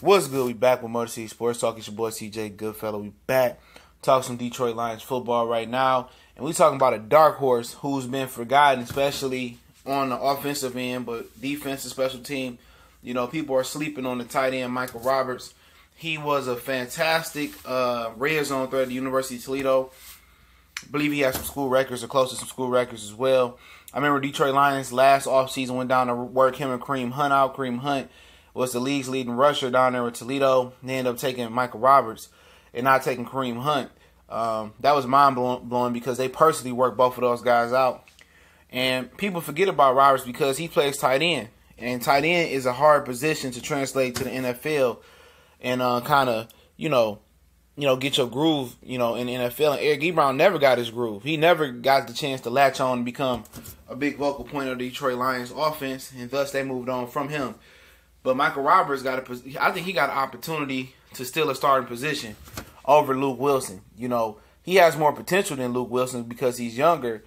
What's good? We back with Motor City Sports Talk. It's your boy CJ Goodfellow. We back. Talking some Detroit Lions football right now. And we talking about a dark horse who's been forgotten, especially on the offensive end, but defensive special team. You know, people are sleeping on the tight end, Michael Roberts. He was a fantastic red zone threat at the University of Toledo. I believe he has some school records or close to some school records as well. I remember Detroit Lions last offseason went down to work him and Kareem Hunt out. Kareem Hunt was the league's leading rusher down there with Toledo. They ended up taking Michael Roberts and not taking Kareem Hunt. That was mind-blowing because they personally worked both of those guys out. And people forget about Roberts because he plays tight end. And tight end is a hard position to translate to the NFL and kind of, get your groove, in the NFL. And Eric Ebron never got his groove. He never got the chance to latch on and become a big vocal point of the Detroit Lions offense, and thus they moved on from him. But Michael Roberts I think he got an opportunity to steal a starting position over Luke Wilson. He has more potential than Luke Wilson because he's younger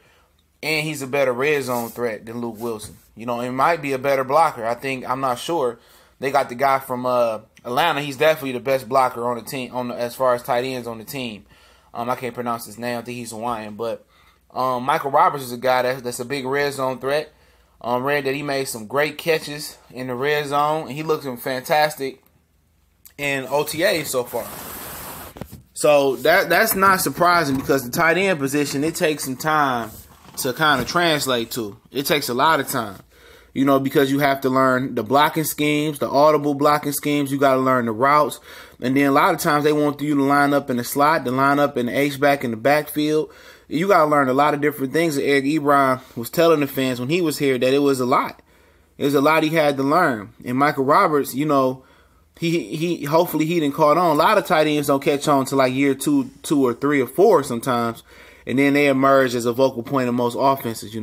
and he's a better red zone threat than Luke Wilson. It might be a better blocker. I'm not sure. They got the guy from Atlanta. He's definitely the best blocker on the team, as far as tight ends on the team. I can't pronounce his name. I think he's Hawaiian. But Michael Roberts is a guy that's a big red zone threat. Read that he made some great catches in the red zone, and he looked fantastic in OTA so far. So that's not surprising because the tight end position, it takes some time to kind of translate to. It takes a lot of time, because you have to learn the blocking schemes, the audible blocking schemes. You got to learn the routes. And then a lot of times they want you to line up in the slot, to line up in the H-back in the backfield. You got to learn a lot of different things that Eric Ebron was telling the fans when he was here that it was a lot. It was a lot he had to learn. And Michael Roberts, he hopefully he didn't caught on. A lot of tight ends don't catch on to like year two or three or four sometimes. And then they emerge as a vocal point of most offenses,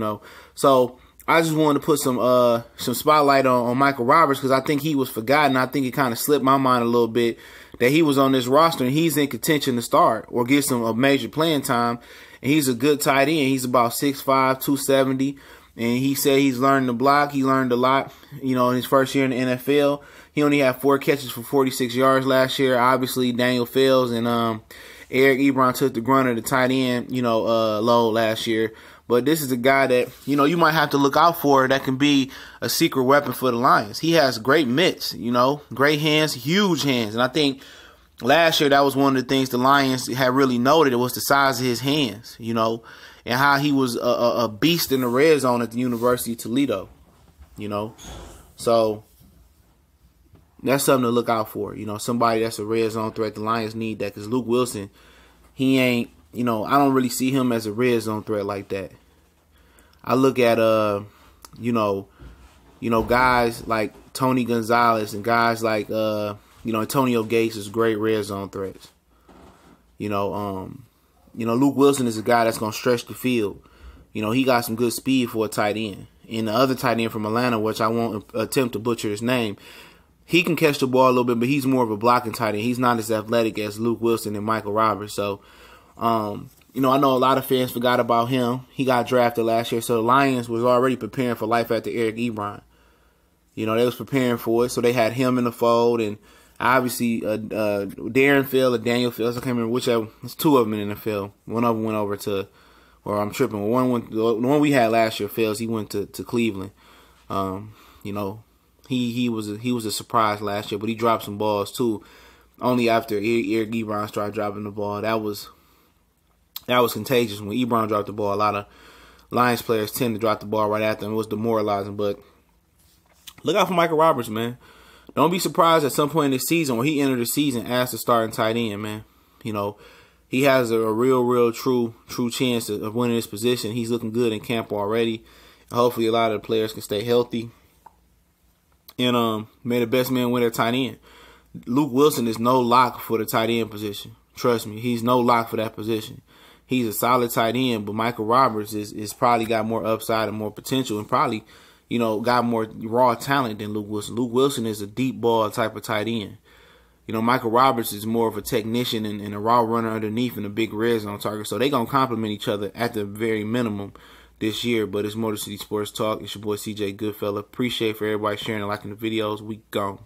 So I just wanted to put some spotlight on Michael Roberts because I think he was forgotten. I think it kind of slipped my mind a little bit that he was on this roster and he's in contention to start or get some major playing time. And he's a good tight end. He's about 6'5", 270. And he said he's learned to block. He learned a lot, in his first year in the NFL. He only had 4 catches for 46 yards last year. Obviously, Daniel Fells and Eric Ebron took the grunt of the tight end, load last year. But this is a guy that, you might have to look out for that can be a secret weapon for the Lions. He has great mitts, great hands, huge hands. And I think last year that was one of the things the Lions had really noted. It was the size of his hands, and how he was a beast in the red zone at the University of Toledo, So that's something to look out for, somebody that's a red zone threat. The Lions need that because Luke Wilson, he ain't, I don't really see him as a red zone threat like that. I look at, guys like Tony Gonzalez and guys like, Antonio Gates is great red zone threats. Luke Wilson is a guy that's going to stretch the field. He got some good speed for a tight end. And the other tight end from Atlanta, which I won't attempt to butcher his name, he can catch the ball a little bit, but he's more of a blocking tight end. He's not as athletic as Luke Wilson and Michael Roberts. So, I know a lot of fans forgot about him. He got drafted last year, so the Lions was already preparing for life after Eric Ebron. They was preparing for it, so they had him in the fold, and obviously Darren Field or Daniel Fields, I can't remember whichever. There's 2 of them in the NFL. One of them went over to, or I'm tripping. The one we had last year, Fields, he went to Cleveland. He was a surprise last year, but he dropped some balls too. Only after Eric Ebron started dropping the ball, that was contagious. When Ebron dropped the ball, a lot of Lions players tend to drop the ball right after him. It was demoralizing. But look out for Michael Roberts, man. Don't be surprised at some point in the season when he entered the season as the starting tight end, man. He has a real, true chance of winning this position. He's looking good in camp already. Hopefully a lot of the players can stay healthy. And may the best man win at tight end. Luke Wilson is no lock for the tight end position. Trust me, he's no lock for that position. He's a solid tight end, but Michael Roberts is probably got more upside and more potential and probably, got more raw talent than Luke Wilson. Luke Wilson is a deep ball type of tight end. Michael Roberts is more of a technician and a raw runner underneath and a big red zone target. So they're going to complement each other at the very minimum this year. But it's Motor City Sports Talk. It's your boy CJ Goodfellow. Appreciate for everybody sharing and liking the videos. We gone.